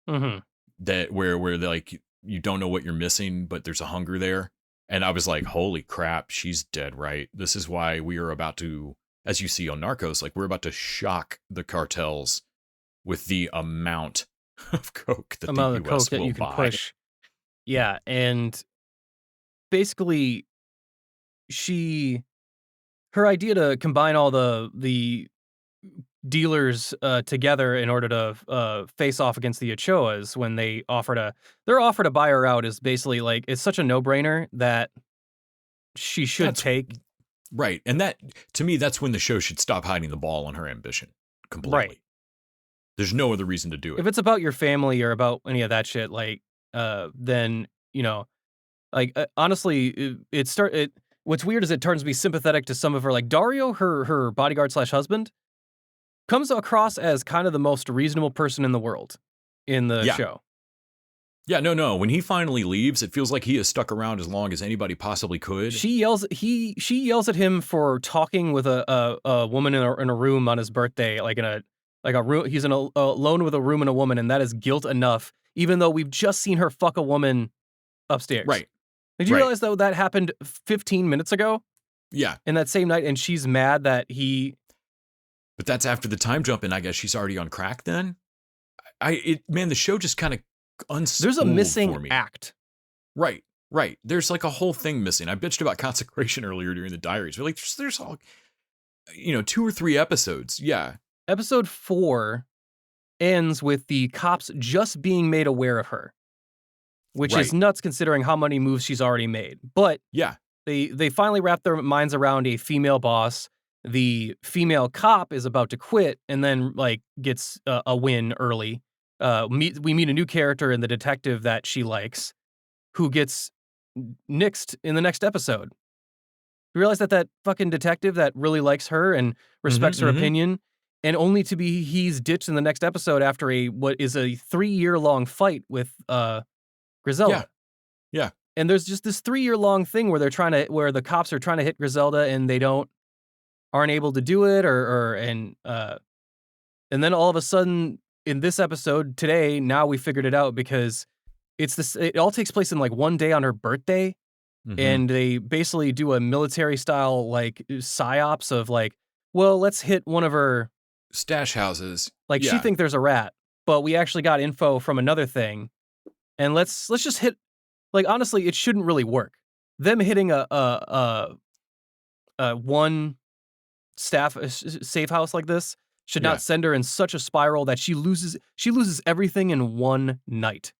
Mm-hmm. That where they like, you don't know what you're missing, but there's a hunger there. And I was like, holy crap, she's dead right. This is why we are about to, as you see on Narcos, like, we're about to shock the cartels with the amount of coke that the US will buy. Push. Yeah, and basically, her idea to combine all the dealers together in order to face off against the Ochoas when their offer to buy her out is basically like, it's such a no-brainer that she should take. Right. And that, to me, that's when the show should stop hiding the ball on her ambition completely. Right. There's no other reason to do it. If it's about your family or about any of that shit, like, then, like, honestly, what's weird is it turns me sympathetic to some of her, like Dario, her bodyguard / husband, comes across as kind of the most reasonable person in the world in the show. Yeah, no. When he finally leaves, it feels like he has stuck around as long as anybody possibly could. She yells at him for talking with a woman in a room on his birthday, like a room. He's alone with a room and a woman, and that is guilt enough, even though we've just seen her fuck a woman upstairs. Right. Did you realize, though, that happened 15 minutes ago? Yeah. In that same night, and she's mad that he... But that's after the time jump, and I guess she's already on crack then? Man, the show just kind of unspooled. There's a missing act. Right. There's like a whole thing missing. I bitched about Consecration earlier during the diaries. We're like, there's all, 2 or 3 episodes. Yeah. Episode 4 ends with the cops just being made aware of her, which is nuts considering how many moves she's already made. But yeah, they finally wrap their minds around a female boss. The female cop is about to quit and then like gets a win early. We meet a new character in the detective that she likes, who gets nixed in the next episode. You realize that fucking detective that really likes her and respects her opinion, and only to be he's ditched in the next episode after what is a 3-year-long fight with Griselda. Yeah. And there's just this 3-year-long thing where where the cops are trying to hit Griselda and they aren't able to do it, and then all of a sudden in this episode today, now we figured it out because it all takes place in like one day on her birthday. And they basically do a military style like psyops of like, well, let's hit one of her stash houses. Like she thinks there's a rat, but we actually got info from another thing. And let's just hit, like, honestly, it shouldn't really work. Them hitting a one safe house like this should not send her in such a spiral that she loses everything in one night.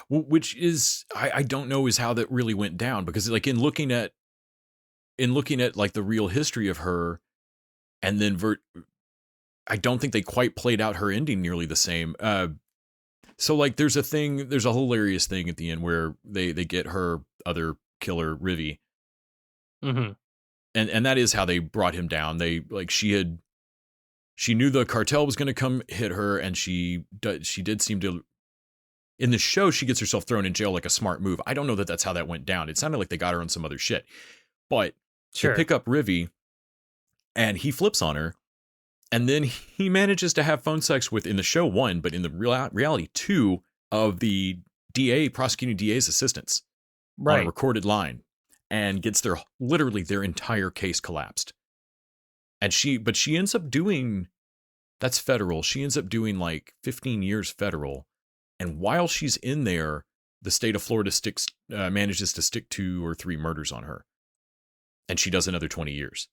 Which is, I don't know is how that really went down, because like in looking at like the real history of her, and then I don't think they quite played out her ending nearly the same. So like there's a hilarious thing at the end where they get her other killer, Rivy. And that is how they brought him down. They like, she knew the cartel was going to come hit her, and she did seem to, in the show, she gets herself thrown in jail like a smart move. I don't know that that's how that went down. It sounded like they got her on some other shit. But to pick up Rivy, and he flips on her, and then he manages to have phone sex with, in the show, 1, but in the reality 2 of the prosecuting DA's assistants on a recorded line. and gets literally their entire case collapsed. And she ends up doing, that's federal. She ends up doing like 15 years federal. And while she's in there, the state of Florida manages to stick 2 or 3 murders on her. And she does another 20 years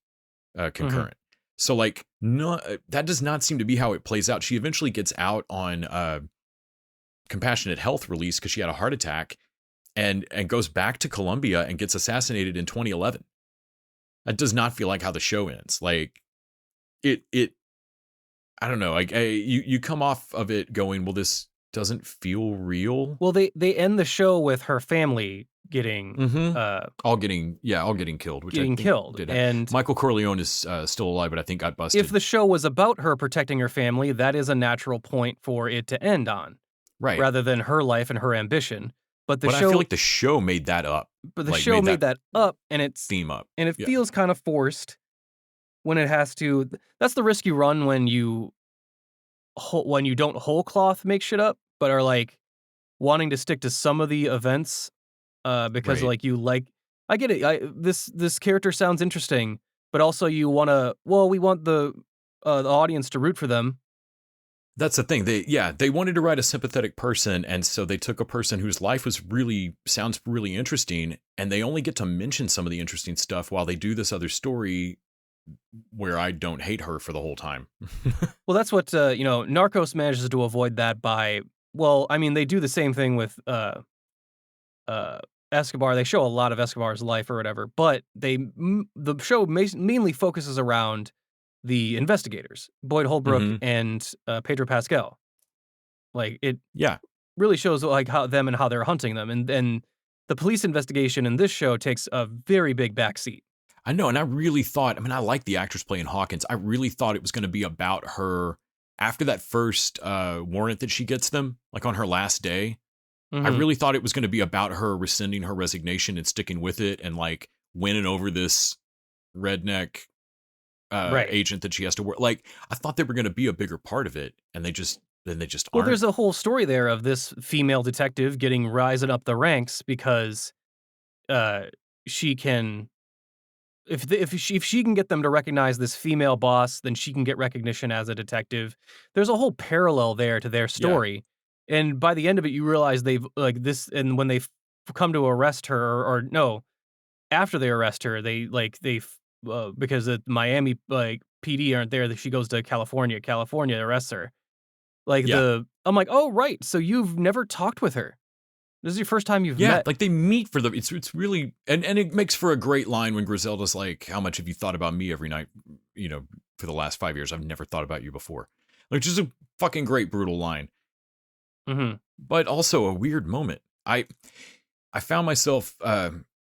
concurrent. So like, no, that does not seem to be how it plays out. She eventually gets out on compassionate health release because she had a heart attack and goes back to Colombia and gets assassinated in 2011. That does not feel like how the show ends. Like it I don't know. Like you come off of it going, well, this doesn't feel real. Well, they end the show with her family getting all getting killed, which getting killed. And Michael Corleone is still alive, but I think got busted. If the show was about her protecting her family, that is a natural point for it to end on, right? Rather than her life and her ambition. But I feel like the show made that up. But the show made that up, and it's theme up, and it feels kind of forced when it has to. That's the risk you run when you don't whole cloth make shit up, but are like wanting to stick to some of the events because I get it. This character sounds interesting, but also you want to. Well, we want the audience to root for them. That's the thing. They wanted to write a sympathetic person, and so they took a person whose life sounds really interesting, and they only get to mention some of the interesting stuff while they do this other story where I don't hate her for the whole time. Well, that's what Narcos manages to avoid that by. Well, I mean, they do the same thing with Escobar. They show a lot of Escobar's life or whatever, but the show mainly focuses around the investigators, Boyd Holbrook and Pedro Pascal. Like it really shows like how they're hunting them. And the police investigation in this show takes a very big backseat. I know. And I really thought, I like the actress playing Hawkins. I really thought it was going to be about her after that first warrant that she gets them, like on her last day. I really thought it was going to be about her rescinding her resignation and sticking with it and like winning over this redneck agent that she has to work. Like I thought they were going to be a bigger part of it, and they just aren't. Well, there's a whole story there of this female detective rising up the ranks because she can, if she can get them to recognize this female boss, then she can get recognition as a detective. There's a whole parallel there to their story, and by the end of it, you realize they've like this. And when they come to arrest her, or no, after they arrest her, because the Miami PD aren't there, that she goes to California arrests her. I'm like, oh right, so you've never talked with her. This is your first time you've met. Like they meet for it's really and it makes for a great line when Griselda's like, how much have you thought about me every night, for the last 5 years? I've never thought about you before. Like just a fucking great brutal line. But also a weird moment. I found myself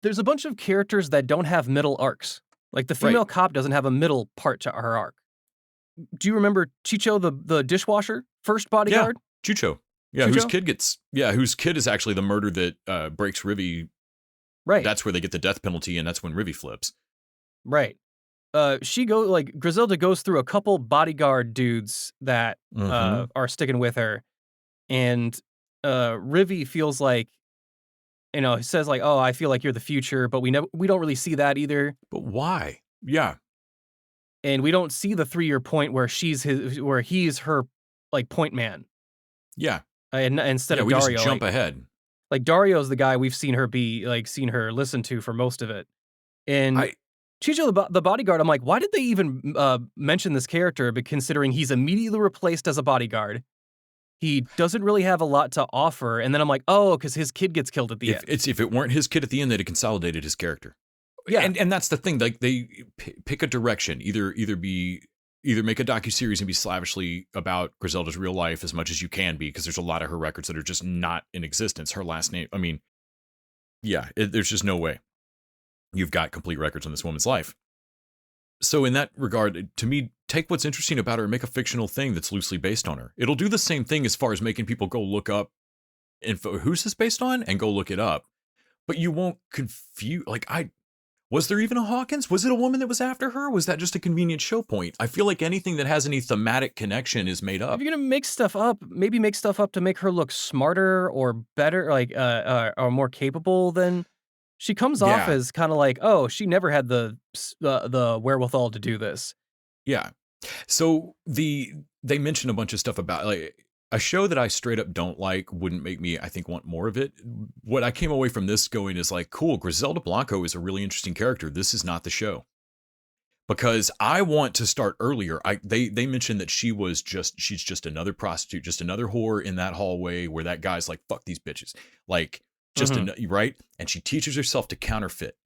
there's a bunch of characters that don't have middle arcs. Like the female cop doesn't have a middle part to her arc. Do you remember Chicho, the dishwasher, first bodyguard? Yeah, Chucho. Yeah, Chucho? Whose kid is actually the murder that breaks Rivy. Right. That's where they get the death penalty, and that's when Rivy flips. Right. Griselda goes through a couple bodyguard dudes that are sticking with her, and Rivy feels like, he says like, "Oh, I feel like you're the future," but we don't really see that either. But why? Yeah. And we don't see the 3-year point where he's her like point man. Yeah. And instead of we Dario, just jump ahead. Like Dario's the guy we've seen her listen to for most of it. And Chicho, the bodyguard, I'm like, why did they even mention this character? But considering he's immediately replaced as a bodyguard, he doesn't really have a lot to offer. And then I'm like, oh, because his kid gets killed at the end. If it weren't his kid at the end, they'd have consolidated his character. Yeah, and that's the thing. Like they pick a direction. Either make a docuseries and be slavishly about Griselda's real life as much as you can be, because there's a lot of her records that are just not in existence. Her last name. I mean, there's just no way you've got complete records on this woman's life. So in that regard, to me, take what's interesting about her and make a fictional thing that's loosely based on her. It'll do the same thing as far as making people go look up info. Who's this based on? And go look it up. But you won't confuse. Was there even a Hawkins? Was it a woman that was after her? Was that just a convenient show point? I feel like anything that has any thematic connection is made up. If you're gonna make stuff up, maybe make stuff up to make her look smarter or better, or more capable than She comes off Yeah. as kind of like, oh, she never had the wherewithal to do this. Yeah. So they mention a bunch of stuff about like a show that I straight up don't like wouldn't make me, I think, want more of it. What I came away from this going is like, cool, Griselda Blanco is a really interesting character. This is not the show. Because I want to start earlier. They mentioned that she's just another prostitute, just another whore in that hallway where that guy's like, fuck these bitches. Like right? And she teaches herself to counterfeit.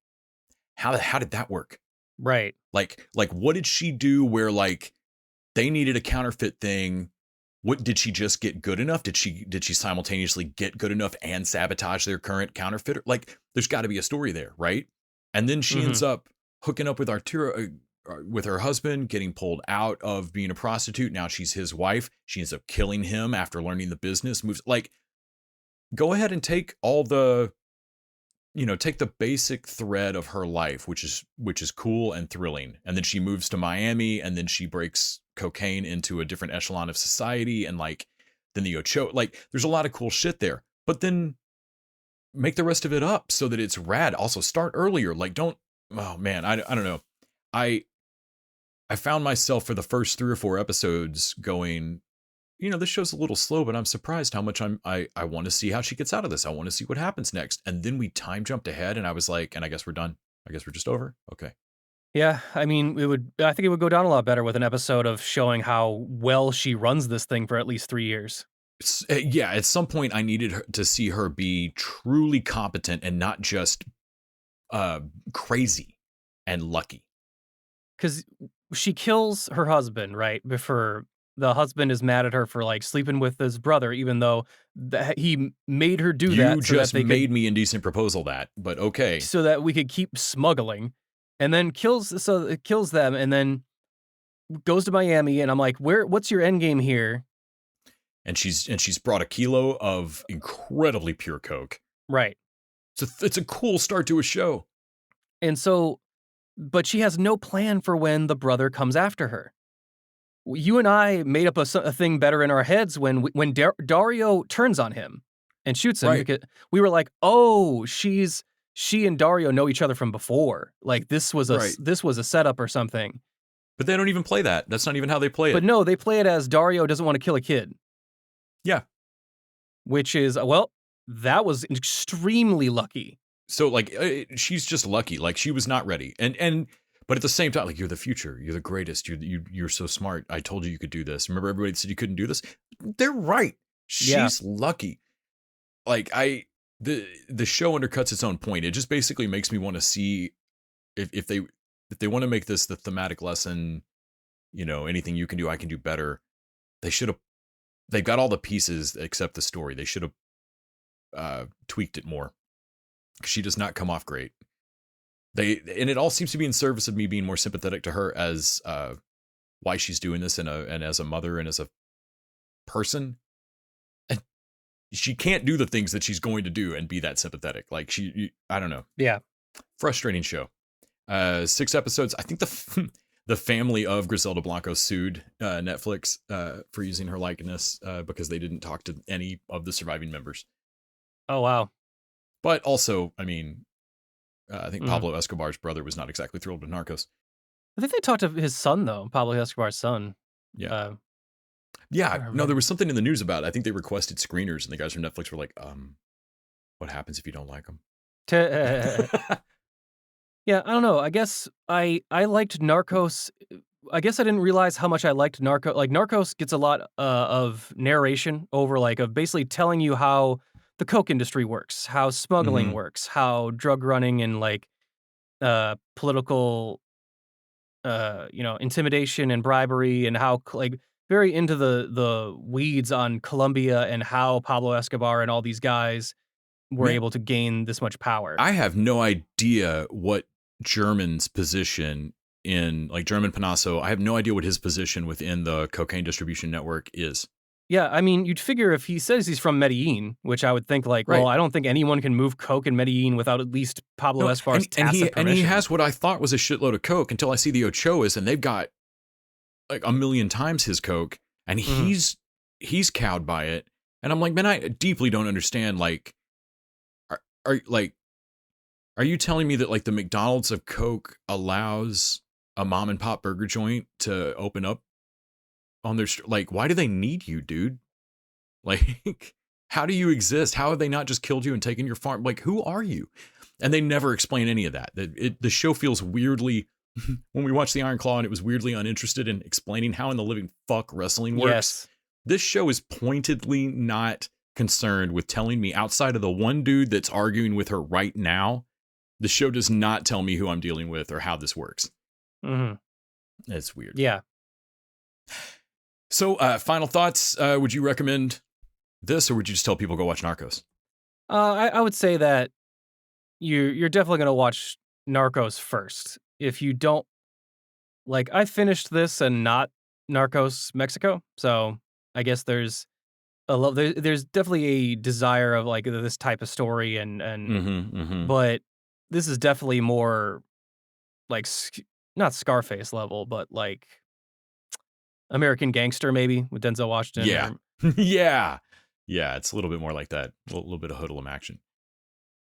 How did that work? Right. Like what did she do where like they needed a counterfeit thing? What did she just get good enough? Did she simultaneously get good enough and sabotage their current counterfeiter? Like there's got to be a story there, right? And then she ends up hooking up with Arturo, with her husband, getting pulled out of being a prostitute. Now she's his wife. She ends up killing him after learning the business moves. Like, go ahead and take all the, take the basic thread of her life, which is cool and thrilling. And then she moves to Miami, and then she breaks cocaine into a different echelon of society. And like, then the Ocho, like, there's a lot of cool shit there. But then make the rest of it up so that it's rad. Also, start earlier. Like, don't. Oh man, I don't know. I found myself for the first 3 or 4 episodes going, this show's a little slow, but I'm surprised how much I want to see how she gets out of this. I want to see what happens next. And then we time jumped ahead, and I was like, and I guess we're done. I guess we're just over. Okay. Yeah, I mean, I think it would go down a lot better with an episode of showing how well she runs this thing for at least 3 years. Yeah, at some point I needed to see her be truly competent and not just crazy and lucky. Because she kills her husband, right? Before the husband is mad at her for like sleeping with his brother, even though he made her do that. You just made me indecent proposal that, but okay. So that we could keep smuggling, and then kills them, and then goes to Miami. And I'm like, what's your end game here? And she's brought a kilo of incredibly pure coke. Right. It's a cool start to a show. And so, but she has no plan for when the brother comes after her. You and I made up a thing better in our heads when Dario turns on him and shoots him. Right. Because we were like, oh, she and Dario know each other from before. Like this was a setup or something. But they don't even play that. That's not even how they play it. But no, they play it as Dario doesn't want to kill a kid. Yeah. Which is, well, that was extremely lucky. So like she's just lucky. Like she was not ready. But at the same time, like you're the future, you're the greatest. You're so smart. I told you could do this. Remember everybody said you couldn't do this? They're right. She's lucky. Like the show undercuts its own point. It just basically makes me want to see if they want to make this the thematic lesson, anything you can do, I can do better. They've got all the pieces except the story. They should have tweaked it more. She does not come off great. And it all seems to be in service of me being more sympathetic to her as why she's doing this and as a mother and as a person. And she can't do the things that she's going to do and be that sympathetic. Like I don't know. Yeah. Frustrating show. 6 episodes. I think the family of Griselda Blanco sued Netflix for using her likeness because they didn't talk to any of the surviving members. Oh, wow. But also, I mean, I think Pablo Escobar's brother was not exactly thrilled with Narcos. I think they talked to his son, though. Pablo Escobar's son. Yeah. No, there was something in the news about it. I think they requested screeners, and the guys from Netflix were like, what happens if you don't like them? Yeah, I don't know. I guess I liked Narcos. I guess I didn't realize how much I liked Narcos. Like, Narcos gets a lot of narration over, like, of basically telling you how the coke industry works, how smuggling works, how drug running and like political, intimidation and bribery, and how like very into the weeds on Colombia and how Pablo Escobar and all these guys were able to gain this much power. I have no idea what German's position in like German Panasso. I have no idea what his position within the cocaine distribution network is. Yeah, I mean, you'd figure if he says he's from Medellin, which I would think like, well, I don't think anyone can move coke in Medellin without at least Pablo Escobar's tacit permission. And he has what I thought was a shitload of coke until I see the Ochoas, and they've got like 1 million times his coke, and he's cowed by it. And I'm like, man, I deeply don't understand. Like, are Are you telling me that like the McDonald's of Coke allows a mom and pop burger joint to open up on their like? Why do they need you, dude? Like, how do you exist? How have they not just killed you and taken your farm? Like, who are you? And they never explain any of that. The show feels weirdly, when we watched the Iron Claw, and it was weirdly uninterested in explaining how in the living fuck wrestling works. Yes. This show is pointedly not concerned with telling me, outside of the one dude that's arguing with her right now, the show does not tell me who I'm dealing with or how this works. Mm-hmm. It's weird. Yeah. So, final thoughts. Would you recommend this, or would you just tell people go watch Narcos? I would say that you're definitely going to watch Narcos first. If you don't, like, I finished this and not Narcos Mexico, so I guess there's there's definitely a desire of like this type of story, and but this is definitely more like not Scarface level, but like American Gangster maybe with Denzel Washington. Yeah. Yeah, it's a little bit more like that. A little bit of hoodlum action.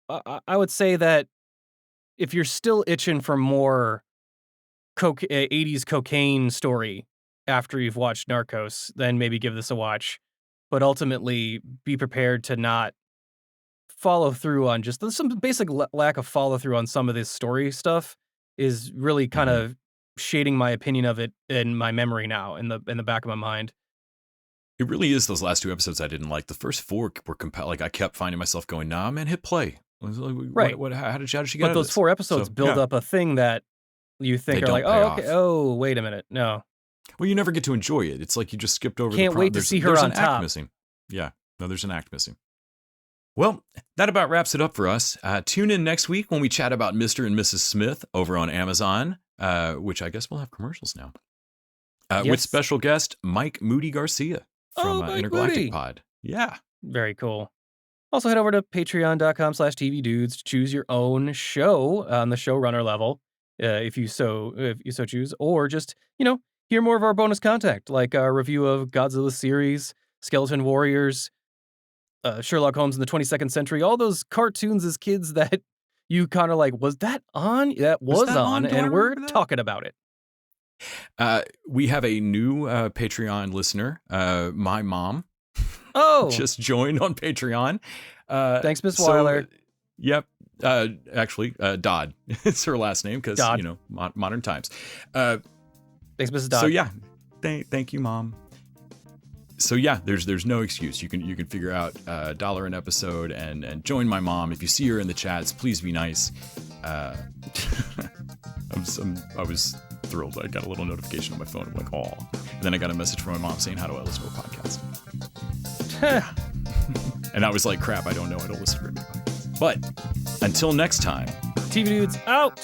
I would say that if you're still itching for more 80s cocaine story after you've watched Narcos, then maybe give this a watch. But ultimately, be prepared to not follow through on just some basic lack of follow through on some of this story stuff is really kind of shading my opinion of it in my memory now, in the back of my mind. It really is those last 2 episodes I didn't like. The first 4 were like I kept finding myself going, nah, man, hit play. Right. How did she get But those 4 episodes build up a thing that you think are like, oh, okay, oh, wait a minute. No. Well, you never get to enjoy it. It's like you just skipped over Can't wait to see her there's on an top. act missing. Yeah. No, there's an act missing. Well, that about wraps it up for us. Tune in next week when we chat about Mr. and Mrs. Smith over on Amazon, which I guess we'll have commercials now. With special guest Mike Moody Garcia from Intergalactic Moody. Pod. Yeah. Very cool. Also, head over to patreon.com/TV Dudes to choose your own show on the showrunner level, if you so choose, or just, hear more of our bonus content, like a review of Godzilla series, Skeleton Warriors, Sherlock Holmes in the 22nd Century, all those cartoons as kids that you kind of like, was that on? That was on, and we're talking about it. We have a new Patreon listener, my mom. Oh, just joined on Patreon. Thanks, Miss Weiler. Yep. Actually, Dodd. It's her last name because, modern times. Thanks, Mrs. Dodd. So yeah, thank you, Mom. So yeah, there's no excuse. You can figure out $1 an episode and join my mom. If you see her in the chats, please be nice. I was thrilled. I got a little notification on my phone. I'm like, oh. And then I got a message from my mom saying, how do I listen to a podcast? And I was like, crap, I don't know. I don't listen to radio podcasts. But until next time, TV Dudes out.